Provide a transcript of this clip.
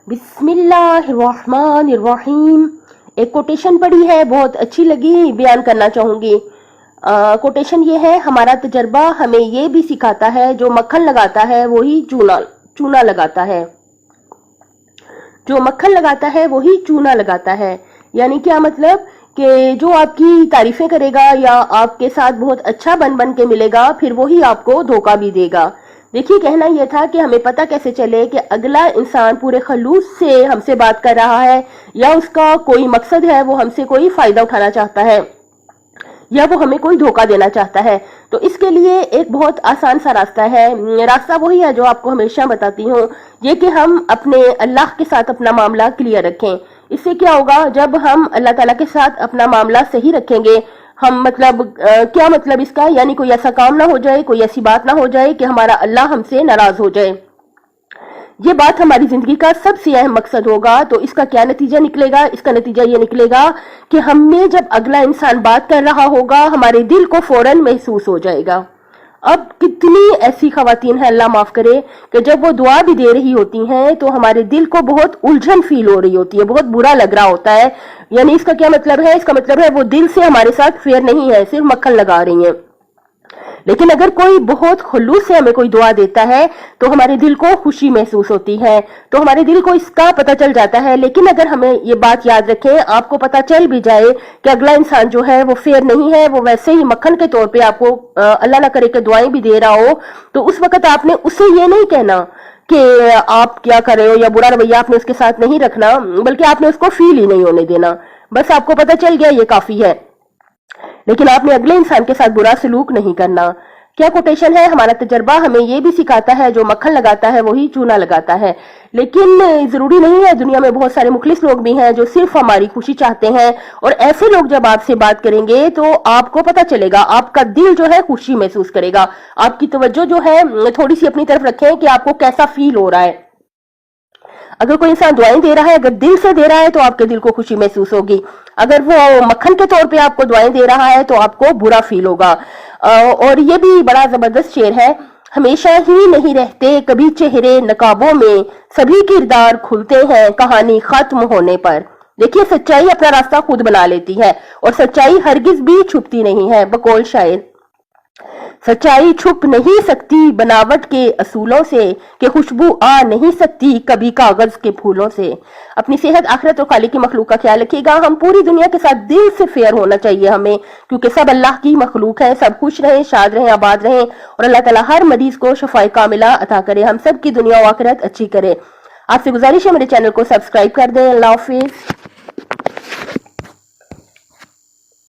बिस्मिल्लाहिर्रहमानिर्रहीम। एक कोटेशन पढ़ी है, बहुत अच्छी लगी, बयान करना चाहूंगी। कोटेशन ये है, हमारा तजर्बा हमें ये भी सिखाता है, जो मक्खन लगाता है वही चूना लगाता है। जो मक्खन लगाता है वही चूना लगाता है। यानी क्या मतलब कि जो आपकी तारीफें करेगा या आपके साथ बहुत अच्छा बन के मिलेगा, फिर वही आपको धोखा भी देगा। देखिए, कहना यह था कि हमें पता कैसे चले कि अगला इंसान पूरे खलूस से हमसे बात कर रहा है या उसका कोई मकसद है, वो हमसे कोई फायदा उठाना चाहता है या वो हमें कोई धोखा देना चाहता है। तो इसके लिए एक बहुत आसान सा रास्ता है। रास्ता वही है जो आपको हमेशा बताती हूँ, ये कि हम अपने अल्लाह के साथ अपना मामला क्लियर रखें। इससे क्या होगा, जब हम अल्लाह ताला के साथ अपना मामला सही रखेंगे, हम क्या मतलब इसका, यानी कोई ऐसा काम ना हो जाए, कोई ऐसी बात ना हो जाए कि हमारा अल्लाह हमसे नाराज हो जाए। ये बात हमारी जिंदगी का सबसे अहम मकसद होगा। तो इसका क्या नतीजा निकलेगा? इसका नतीजा ये निकलेगा कि हमें जब अगला इंसान बात कर रहा होगा, हमारे दिल को फौरन महसूस हो जाएगा। अब कितनी ऐसी खवातीन हैं, अल्लाह माफ करे, कि जब वो दुआ भी दे रही होती हैं तो हमारे दिल को बहुत उलझन फील हो रही होती है, बहुत बुरा लग रहा होता है। यानी इसका क्या मतलब है? इसका मतलब है वो दिल से हमारे साथ फेयर नहीं है, सिर्फ मक्खन लगा रही हैं। लेकिन अगर कोई बहुत खुलूस से हमें कोई दुआ देता है तो हमारे दिल को खुशी महसूस होती है, तो हमारे दिल को इसका पता चल जाता है। लेकिन अगर हमें ये बात याद रखें, आपको पता चल भी जाए कि अगला इंसान जो है वो फेयर नहीं है, वो वैसे ही मक्खन के तौर पे आपको अल्लाह ना करे कि दुआएं भी दे रहा हो, तो उस वक्त आपने उससे ये नहीं कहना कि आप क्या कर रहे हो या बुरा रवैया आपने उसके साथ नहीं रखना, बल्कि आपने उसको फील ही नहीं होने देना। बस आपको पता चल गया, ये काफी है। लेकिन आपने अगले इंसान के साथ बुरा सलूक नहीं करना। क्या कोटेशन है, हमारा तजर्बा हमें यह भी सिखाता है, जो मक्खन लगाता है वही चूना लगाता है। लेकिन जरूरी नहीं है, दुनिया में बहुत सारे मुखलिस लोग भी हैं जो सिर्फ हमारी खुशी चाहते हैं, और ऐसे लोग जब आपसे बात करेंगे तो आपको पता चलेगा, आपका दिल जो है खुशी महसूस करेगा। आपकी तवज्जो जो है थोड़ी सी अपनी तरफ रखें कि आपको कैसा फील हो रहा है। अगर कोई इंसान दुआएं दे रहा है, अगर दिल से दे रहा है, तो आपके दिल को खुशी महसूस होगी। अगर वो मक्खन के तौर पे आपको दुआएं दे रहा है तो आपको बुरा फील होगा। और ये भी बड़ा जबरदस्त शेर है, हमेशा ही नहीं रहते कभी चेहरे नकाबों में, सभी किरदार खुलते हैं कहानी खत्म होने पर। देखिए, सच्चाई अपना रास्ता खुद बना लेती है और सच्चाई हरगिज भी छुपती नहीं है। बकौल शायर, सच्चाई छुप नहीं सकती बनावट के असूलों से, कि खुशबू आ नहीं सकती कभी कागज के फूलों से। अपनी सेहत, आखिरत और खालिक की मखलूक का ख्याल रखिएगा। हम पूरी दुनिया के साथ दिल से फेयर होना चाहिए हमें, क्योंकि सब अल्लाह की मखलूक है। सब खुश रहें, शाद रहें, आबाद रहें, और अल्लाह ताला हर मरीज को शफाए कामिला अता करे, हम सब की दुनिया और आखिरत अच्छी करे। आपसे गुजारिश है, मेरे चैनल को सब्सक्राइब कर दें। अल्लाह हाफिज।